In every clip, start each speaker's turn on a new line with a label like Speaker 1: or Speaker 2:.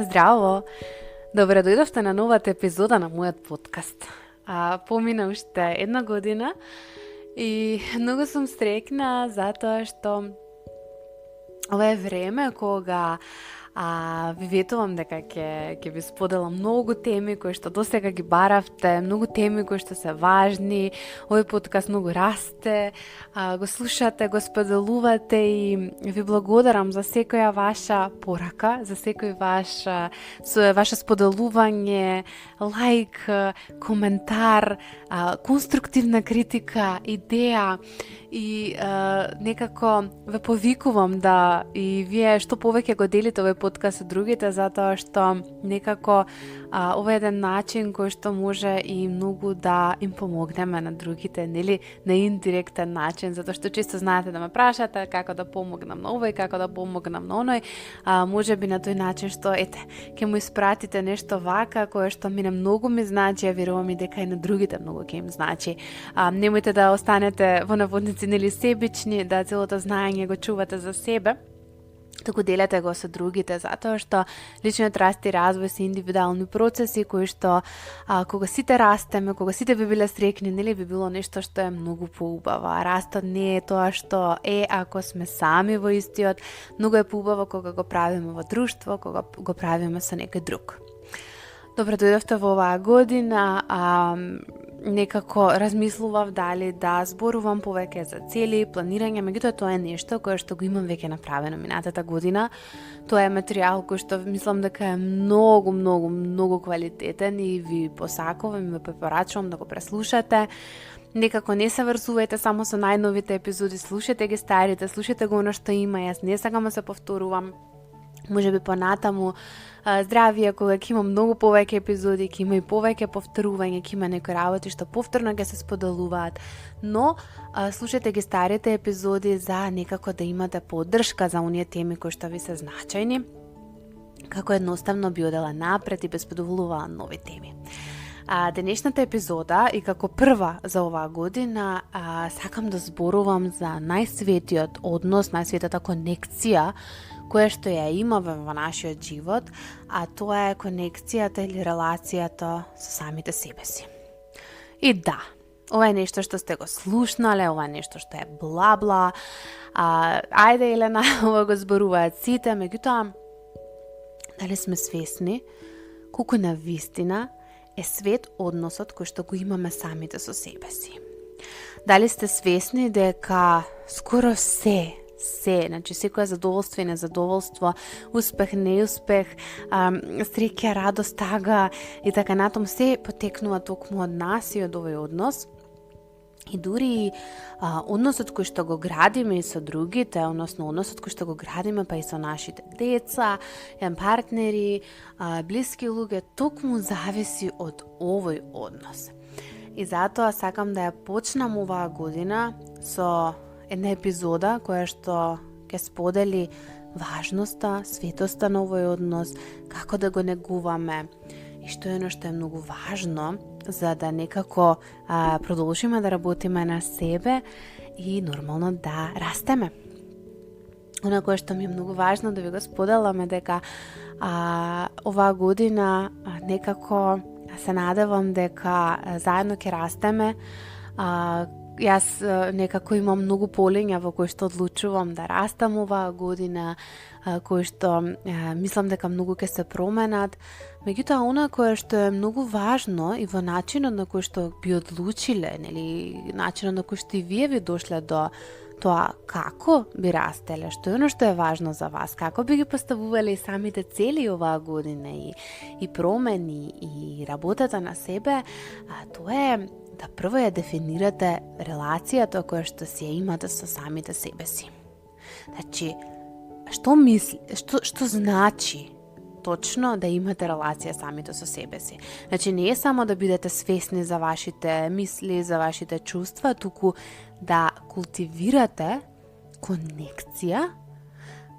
Speaker 1: Здраво! Добре дојдовте на новата епизода на мојот подкаст. Помина уште една година и многу сум среќна затоа што ова е време кога ви ветувам дека ќе ви споделам многу теми кои што досега ги баравте, многу теми кои што се важни. Овој подкаст многу расте, го слушате, го споделувате и ви благодарам за секоја ваша порака, за секој ваше споделување, лајк, коментар, конструктивна критика, идеја и некако ве повикувам да и вие што повеќе го делите овој подкаст со другите, затоа што некако ова е еден начин кој што може и многу да им помогнеме на другите, нели, на индиректен начин, затоа што често знаете да ме прашате како да помогнам на овој, како да помогнам на оној, може би на тој начин што ќе му испратите нешто вака кое што мене многу ми значи, а верувам и дека и на другите многу ќе им значи. Немојте да останете во наводници нели себични, да целото знаење го чувате за себе, туку делете го со другите, затоа што личниот раст и развој се индивидуални процеси кои што кога сите растеме, кога сите би биле среќни, нели би било нешто што е многу поубаво. Растот не е тоа што е ако сме сами во истиот, многу е поубаво кога го правиме во друштво, кога го правиме со некој друг. Добре дојдовте во оваа година, некако размислував дали да зборувам повеќе за цели, планирање, меѓутоа тоа е нешто кое што го имам веќе направено минатата година. Тоа е материјал кој што мислам дека е многу квалитетен и ви посакувам и ви препорачувам да го преслушате. Некако не се врзувајте само со најновите епизоди, слушате ги старите, слушате го оно што има, јас не сакам да се повторувам. Може би понатаму здравие, кога ќе има многу повеќе епизоди, ќе има и повеќе повторување, ќе има некои работи што повторно ќе се споделуваат, но слушате ги старите епизоди за некако да имате поддршка за оние теми кои што ви се значајни, како едноставно би одела напред и би споделувала нови теми. Денешната епизода и како прва за оваа година сакам да зборувам за најсветиот однос, најсветата конекција која што ја имаме во нашиот живот, а тоа е конекцијата или релацијата со самите себе си. И да, ова е нешто што сте го слушнале, ова е нешто што е бла-бла, ајде Елена, ова го зборуваат сите, меѓутоа, дали сме свесни колку на вистина е свет односот кој што го имаме самите со себе си? Дали сте свесни дека скоро се, значи секоја задоволство и незадоволство, успех, неуспех, среќа, радост, тага и така натам, се потекнува токму од нас и од овој однос. И дури односот кој што го градиме и со другите, односно односот кој што го градиме па и со нашите деца, партнери, блиски луѓе, токму зависи од овој однос. И затоа сакам да ја почнам оваа година со една епизода која што ќе сподели важноста, светоста на овој однос, како да го негуваме и што е оно што е многу важно за да некако продолжиме да работиме на себе и нормално да растеме. Оно кое што ми е многу важно да ви го споделам е дека оваа година некако се надевам дека заедно ќе растеме. Јас некако имам многу полиња во кои што одлучувам да растам оваа година, кои што мислам дека многу ќе се променат. Меѓутоа, она кое што е многу важно и во начинот на кој што би одлучиле, нели, начинот на кој што и вие ви дошле до тоа како би растеле, што е оно што е важно за вас, како би ги поставувале и самите цели оваа година и промени и работата на себе, тоа е да прво ја дефинирате релацијата која што си ја имате со самите себе си. Значи, што значи точно да имате релација самите со себе си? Значи, не е само да бидете свесни за вашите мисли, за вашите чувства, туку да култивирате конекција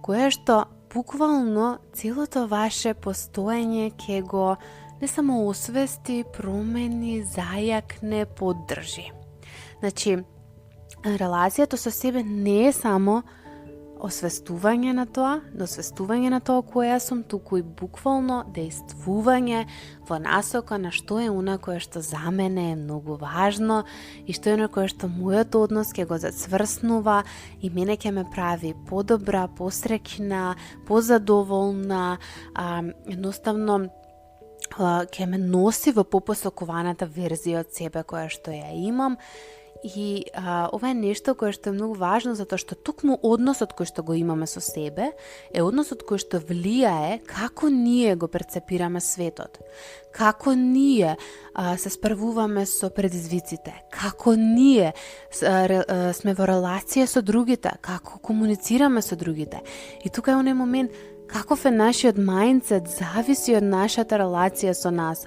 Speaker 1: која што буквално целото ваше постоење ќе го не само освести, промени, зајакне, поддржи. Значи, релацијата со себе не е само освестување на тоа која сум, туку и буквално действување во насока на што е она кое што за мене е многу важно и што е она кое што мојот однос ќе го зацврснува и мене ќе ме прави подобра, посреќна, позадоволна, едноставно ќе ме носи во попосокуваната верзија од себе која што ја имам. И ова е нешто кое што е многу важно, затоа што тукму односот кој што го имаме со себе е односот кој што влијае како ние го перцепираме светот, како ние се справуваме со предизвиците, како ние сме во релација со другите, како комуницираме со другите. И тука е оној момент каков е нашиот мајндсет зависи од нашата релација со нас.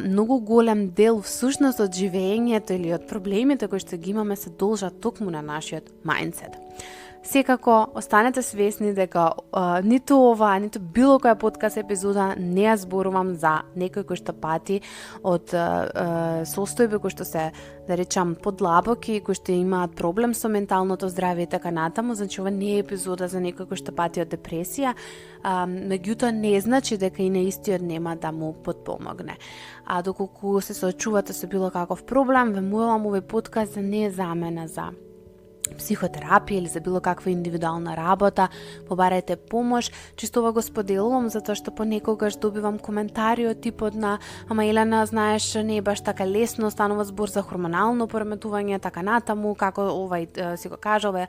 Speaker 1: Многу голем дел всушност од живењето или од проблемите кои што ги имаме се должат токму на нашиот мајндсет. Секако, останете свесни дека ниту ова, ниту било која подкаст епизода не ја зборувам за некој кој што пати од состојби кои што се, да речам, подлабоки, кои што имаат проблем со менталното здравје и така натаму. Значи, ова не е епизода за некој кој што пати од депресија, меѓутоа не значи дека и на истиот нема да му подпомогне. Доколку се соочувате со било каков проблем, ве молам овој подкаст да не е замена за психотерапија или за било каква индивидуална работа, побарајте помош. Чисто ова го споделувам затоа што понекогаш добивам коментари од типот на ама Елена, знаеш, не е баш така лесно, станува збор за хормонално пореметување, така натаму, како си го кажа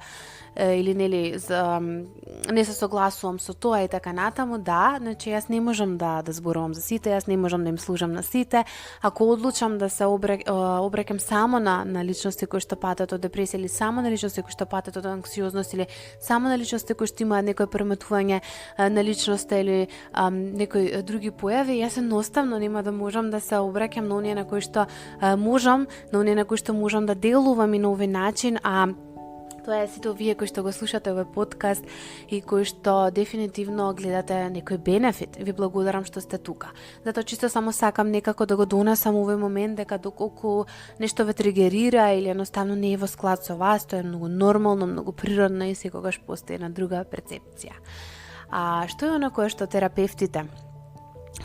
Speaker 1: или нели не се согласувам со тоа и така натаму. Да, значи јас не можам да зборувам за сите, јас не можам да им служам на сите. Ако одлучам да се обрекам само на личности кои што патат од депресија или само на личности кои што патат од анксиозност или само на личности кои што имаат некој преметување на личноста или некои други појави, јас едноставно нема да можам да се обрекам на оние на кои што можам да делувам и на овој начин, тоа е сите овие кои што го слушате овој подкаст и кои што дефинитивно гледате некој бенефит. Ви благодарам што сте тука. Затоа чисто само сакам некако да го донесам овој момент дека доколку нешто ве тригерира или едноставно не е во склад со вас, тоа е многу нормално, многу природно и секогаш постои една друга перцепција. Што е оно кое што терапевтите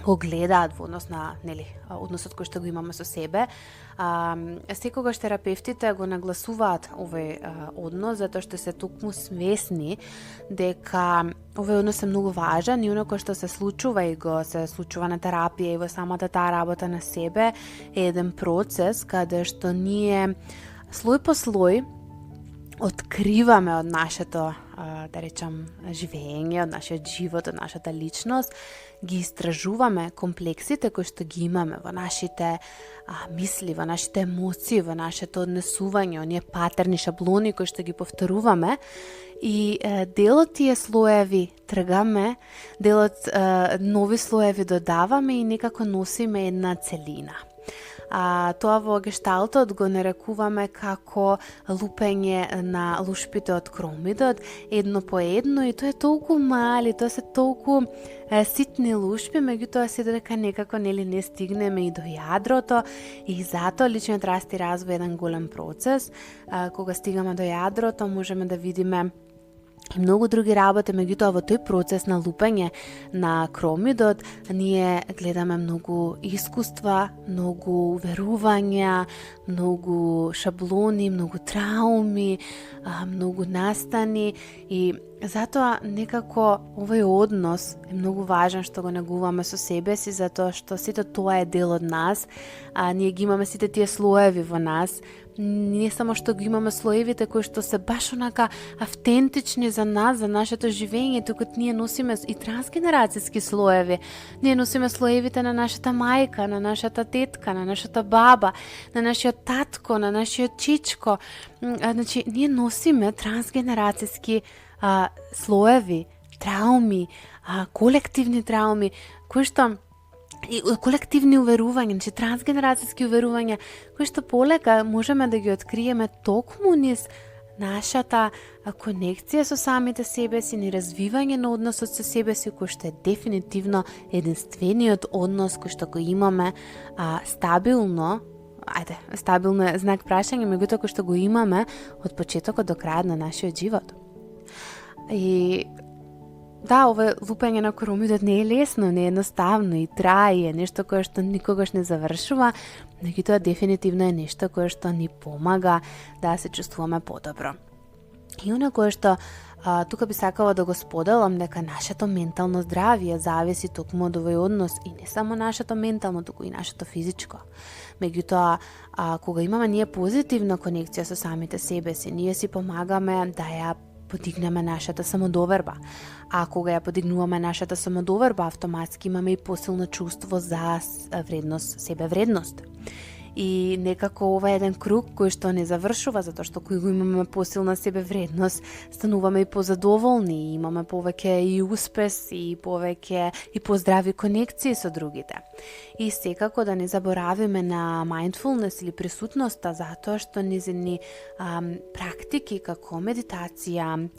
Speaker 1: го гледаат во однос на односот кој што го имаме со себе? Секогаш терапевтите го нагласуваат овој однос затоа што се токму свесни дека овој однос е многу важен и оно кој што се случува на терапија и во самата таа работа на себе е еден процес каде што ние слој по слој откриваме од нашето, да речам, живење, од нашиот живот, од нашата личност, ги истражуваме комплексите кои што ги имаме во нашите мисли, во нашите емоции, во нашето однесување, оние патерни, шаблони кои што ги повторуваме и дел од тие слоеви тргаме, дел од нови слоеви додаваме и некако носиме една целина. Тоа во гешталтот го нарекуваме како лупење на лушпите од кромидот, едно по едно, и тоа е толку мали, тоа се толку ситни лушпи, меѓутоа се дека некако не стигнеме и до јадрото, и затоа личниот раст и развој е еден голем процес. Кога стигаме до јадрото, можеме да видиме и многу други работи, меѓутоа во тој процес на лупење на кромидот ние гледаме многу искуства, многу верувања, многу шаблони, многу трауми, многу настани, и затоа некако овој однос е многу важен што го негуваме со себе си, затоа што сите тоа е дел од нас, ние ги имаме сите тие слоеви во нас. Не само што ги имаме слоевите кои што се баш онака автентични за нас, за нашето живење, туку ние носиме и трансгенерацијски слоеви. Ние носиме слоевите на нашата мајка, на нашата тетка, на нашата баба, на нашиот татко, на нашиот чичко. Значи, ние носиме трансгенерацијски слоеви, трауми, колективни трауми, кои што и колективни уверувања, значи трансгенерацијски уверувања, кои што полека можеме да ги откриеме токму низ нашата конекција со самите себе си, ни развивање на односот со себе си, кој што е дефинитивно единствениот однос кој што го имаме стабилно е знак прашање, меѓутоа кој што го имаме од почетокот до крајот на нашиот живот. И да, ова лупење на коромидот не е лесно, не е едноставно и трае, нешто кое што никогаш не завршува, меѓутоа дефинитивно е нешто кое што ни помага да се чувствуваме подобро. И оно кое што тука би сакала да го споделам, дека нашето ментално здравје зависи токму од овој однос и не само нашето ментално, туку и нашето физичко. Меѓутоа, кога имаме ние позитивна конекција со самите себе си, ние си помагаме да ја подигнеме нашата самодоверба. А кога ја подигнуваме нашата самодоверба, автоматски имаме и посилно чувство за вредност, себевредност. И некако ова е еден круг кој што не завршува, затоа што кога имаме посилна себевредност, стануваме и позадоволни, имаме повеќе и успес и повеќе и поздрави конекции со другите. И секако да не заборавиме на mindfulness или присутноста, затоа што низини практики како медитација,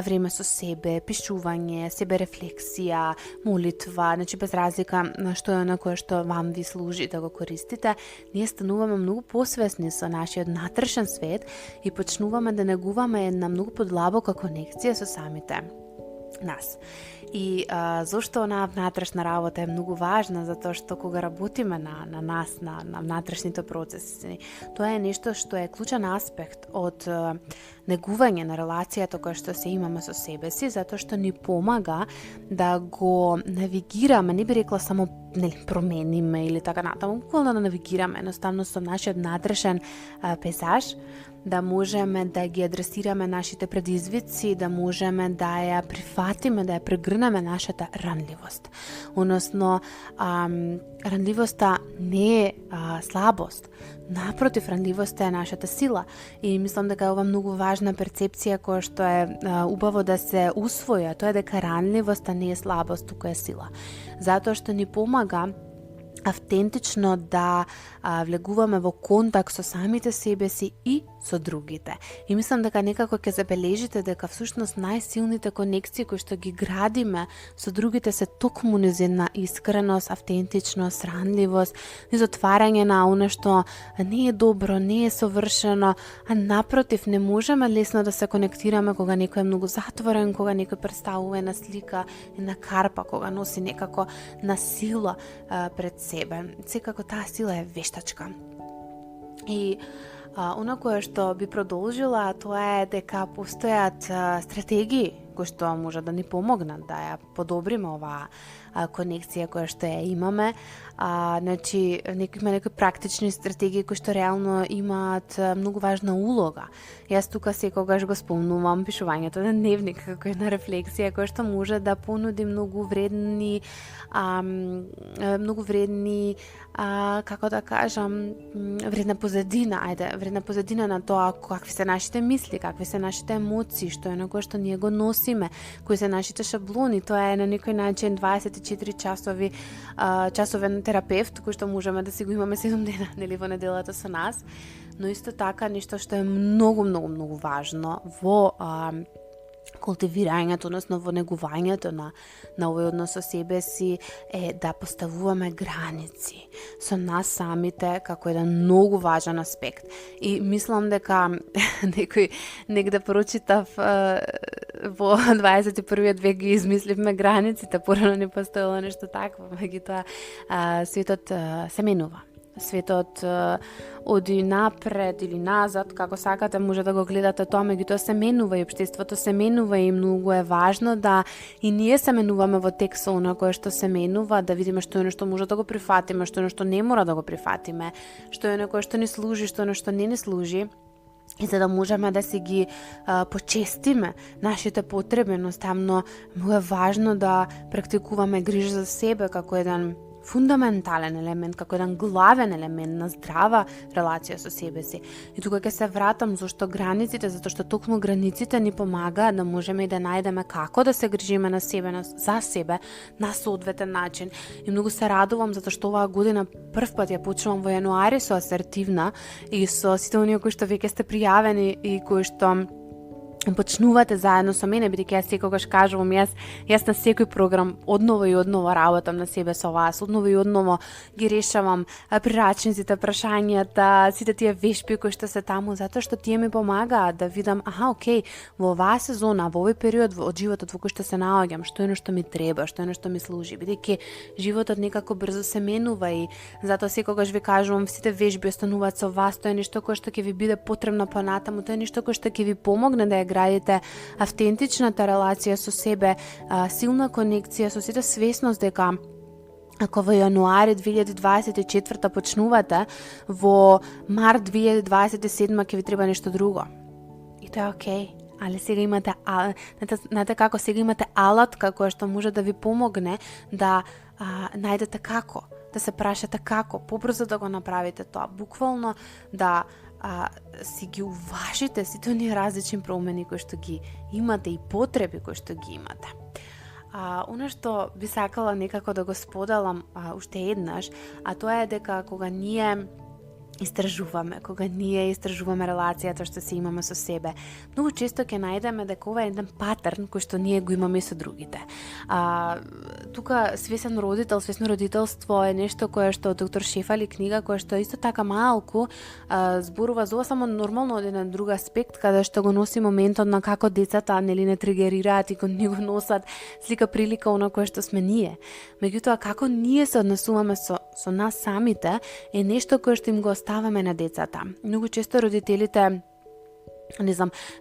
Speaker 1: време со себе, пишување, себерефлексија, молитва, значи без разлика на што е на кое што вам ви служи да го користите, ние стануваме многу посвесни со нашиот внатрешен свет и почнуваме да негуваме една многу подлабока конекција со самите нас. И зошто онаа внатрешна работа е многу важна, затоа што кога работиме на нас, на внатрешните процеси, тоа е нешто што е клучен аспект од негување на релацијата која што се имаме со себе си, затоа што ни помага да го навигираме, не би рекла само промениме или така натаму, буквално да навигираме едноставно со нашиот внатрешен пейзаж, да можеме да ги адресираме нашите предизвици, да можеме да ја прифатиме, да ја прегрнеме нашата ранливост. Односно, ранливоста не е слабост. Напротив, ранливоста е нашата сила. И мислам дека е ова многу важна перцепција која што е убаво да се усвои, тоа е дека ранливоста не е слабост, туку е сила. Затоа што ни помага автентично да влегуваме во контакт со самите себе си и со другите. И мислам дека некако ќе забележите дека всушност најсилните конекции кои што ги градиме со другите се токму низ една искреност, автентичност, ранливост, низ отварање на оно што не е добро, не е совршено, а напротив, не можеме лесно да се конектираме кога некој е многу затворен, кога некој представува една слика, една карпа, кога носи некако на сила пред себе. Секако таа сила е вештачка. И оно кое што би продолжила, тоа е дека постојат стратегии кои што може да ни помогнат да ја подобриме оваа конекција која што ја имаме. Значи, има некои практични стратегии кои што реално имаат многу важна улога. Јас тука секогаш го спомнувам пишувањето на дневник како една рефлексија која што може да понуди многу вредни како да кажам, вредна позадина на тоа какви се нашите мисли, какви се нашите емоции, што е на кое што ние го носиме, кои се нашите шаблони. Тоа е на некој начин 24 часовен терапевт кој што можеме да си го имаме 7 дена нели во неделата со нас, но исто така нешто што е многу важно во култивирањето, односно во негувањето на овој однос со себе си е да поставуваме граници со нас самите како еден многу важен аспект. И мислам дека некој негде прочитав во 21. век ги измисливме границите, порано не постоело нешто такво, меѓутоа светот се менува. Светот оди напред или назад, како сакате може да го гледате тоа, меѓутоа се менува и општеството се менува и многу е важно да и ние се менуваме во тек со она кое што се менува, да видиме што е нешто може да го прифатиме, што е нешто не мора да го прифатиме, што е некое што ни служи, што е нешто не ни служи. И за да можеме да си ги почестиме нашите потреби, едноставно многу е важно да практикуваме грижа за себе како еден фундаментален елемент, како еден главен елемент на здрава релација со себе си. И тука ќе се вратам зашто границите, затоа што токму границите ни помагаат да можеме и да најдеме како да се грижиме на себе, за себе, на соодветен начин. И многу се радувам затоа што оваа година прв пат ја почнувам во јануари со асертивна и со сите оние кои што веќе сте пријавени и кои што почнувате заедно со мене, бидејќи јас секогаш кажувам, јас на секој програм одново и одново работам на себе со вас, одново и одново ги решавам прирачниците, прашањата, сите тие вешби кои што се таму, затоа што тие ми помагаат да видам, окей, во оваа сезона, во овој период од животот во кој што се наоѓам, што е нешто ми треба, што е нешто ми служи, бидејќи животот некако брзо се менува и затоа секогаш ви кажувам, сите вежби остануваат со вас, тоа е нешто кое што ќе ви биде потребно понатаму, тоа е нешто кое што ќе ви помогне да градите автентичната релација со себе, силна конекција со сите, свесност дека ако во јануари 2024 почнувате, во март 2027 ќе ви треба нешто друго. И тоа е окей. Али сега имате, знаете како, сега имате алатка која што може да ви помогне да најдете како, да се прашате како, побрзо да го направите тоа, буквално да си ги уважите сите оние различни промени кои што ги имате и потреби кои што ги имате. Оно што би сакала некако да го споделам уште еднаш, тоа е дека кога ние истражуваме релацијата што се имаме со себе, многу често ќе најдеме дека ова е еден патерн кој што ние го имаме со другите. Тука свесно родителство е нешто кое што доктор Шефали книга која што исто така малку зборува за ова, само нормално од еден друг аспект, каде што го носи моментот на како децата не тригерираат и не го носат слика прилика она кое што сме ние. Меѓутоа како ние се однесуваме со нас самите е нешто кое што им го оставаме на децата. Многу често родителите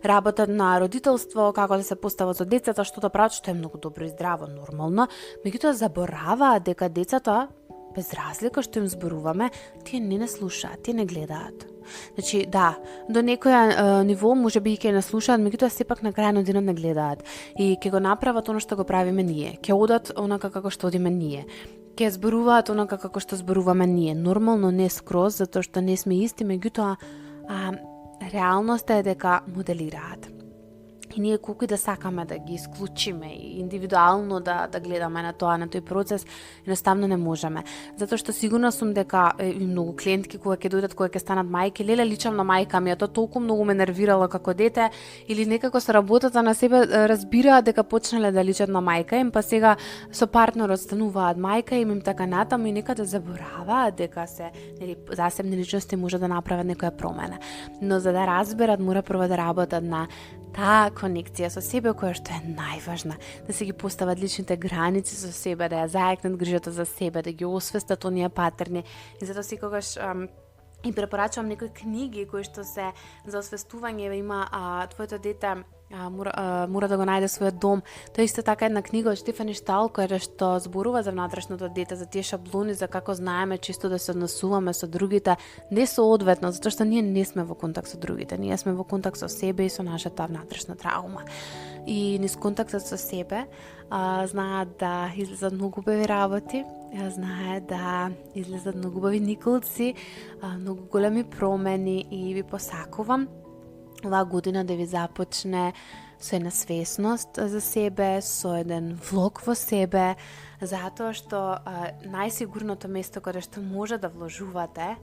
Speaker 1: работат на родителство, како да се постават со децата, што да прават, што е многу добро и здраво, нормално, меѓутоа забораваат дека децата, без разлика што им зборуваме, тие не слушаат, тие не гледаат. Значи, да, до некоја ниво можеби ќе не слушаат, меѓутоа сепак на крај на денот не гледаат и ќе го направат она што го правиме ние, ќе одат онака како што одиме ние, ќе зборуваат онака како што зборуваме ние. Нормално не скроз, затоа што не сме исти, меѓутоа реалноста е дека моделираат. И ние колку и да сакаме да ги исклучиме и индивидуално да гледаме на тоа, на тој процес, едноставно не можеме. Затоа што сигурна сум дека и многу клиентки кога ќе дојдат, кога ќе станат мајки, леле личам на мајка ми, тоа толку многу ме нервирало како дете, или некако со работата на себе разбираат дека почнале да личат на мајка им, па сега со партнерот стануваат мајка им така натаму и некаде забораваат дека се засебни личности може да направат некоја промена. Но за да разберат, мора прво да работат на таа конекција со себе која што е најважна, да се ги постават личните граници со себе, да ја зајакнат грижата за себе, да ги освестат оние патерни. И затоа секогаш и препорачувам некои книги кои што се за освестување, има твоето дете мора да го најде својот дом. Тоа исто така една книга од Штефани Штал која што зборува за внатрешното дете, за тие шаблони, за како знаеме чисто да се однесуваме со другите, не соодветно, затоа што ние не сме во контакт со другите, ние сме во контакт со себе и со нашата внатрешна траума. И низ контактот со себе знаат да излезат многу убави работи, знаат да излезат многу убави николци, многу големи промени и ви посакувам оваа година да ви започне со една свесност за себе, со еден влог во себе, затоа што најсигурното место каде што може да вложувате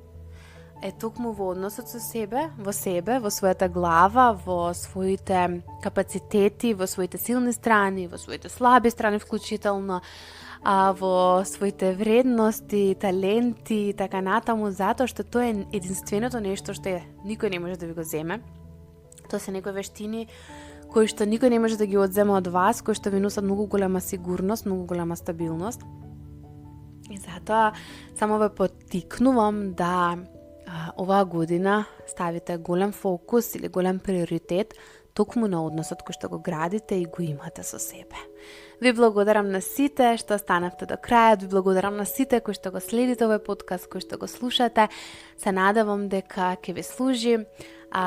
Speaker 1: е токму во односот со себе, во својата глава, во своите капацитети, во своите силни страни, во своите слаби страни вклучително, во своите вредности, таленти и така натаму, затоа што тоа е единственото нешто што никој не може да ви го земе. Тоа се некои вештини кои што никој не може да ги одземе од вас, кои што ви носат многу голема сигурност, многу голема стабилност. И затоа само ве поттикнувам да оваа година ставите голем фокус или голем приоритет токму на односот кој што го градите и го имате со себе. Ви благодарам на сите што останавте до крајот, ви благодарам на сите кои што го следите овој подкаст, кои што го слушате. Се надевам дека ќе ви служи.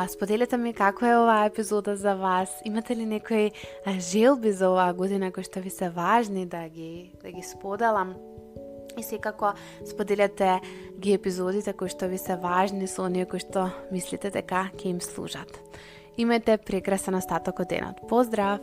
Speaker 1: Споделете ми како е оваа епизода за вас. Имате ли некои желби за оваа година кои што ви се важни да ги споделам? И секако споделете ги епизодите кои што ви се важни со оние кои што мислите дека ќе им служат. Имате прекрасен остаток од денот. Поздрав!